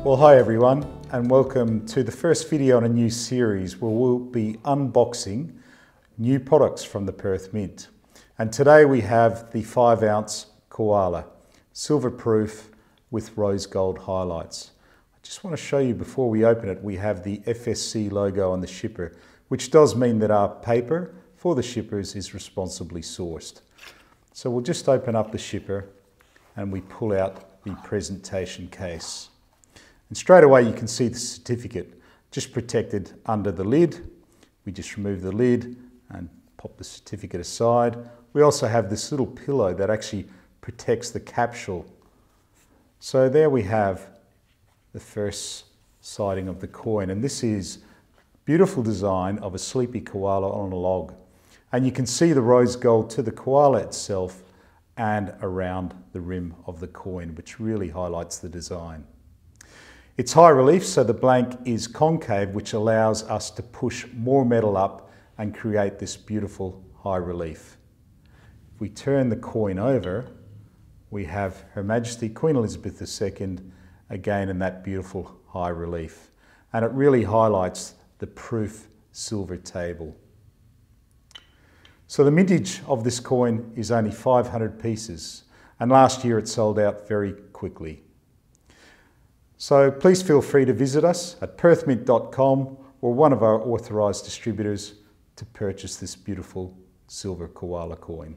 Well, hi everyone, and welcome to the first video in a new series where we'll be unboxing new products from the Perth Mint. And today we have the 5-ounce Koala, silver proof with rose gold highlights. I just want to show you before we open it, we have the FSC logo on the shipper, which does mean that our paper for the shippers is responsibly sourced. So we'll just open up the shipper and we pull out the presentation case. And straight away you can see the certificate just protected under the lid. We just remove the lid and pop the certificate aside. We also have this little pillow that actually protects the capsule. So there we have the first sighting of the coin, and this is a beautiful design of a sleepy koala on a log. And you can see the rose gold to the koala itself and around the rim of the coin, which really highlights the design. It's high relief, so the blank is concave, which allows us to push more metal up and create this beautiful high relief. If we turn the coin over, we have Her Majesty Queen Elizabeth II again in that beautiful high relief. And it really highlights the proof silver table. So the mintage of this coin is only 500 pieces, and last year it sold out very quickly. So please feel free to visit us at perthmint.com or one of our authorised distributors to purchase this beautiful silver koala coin.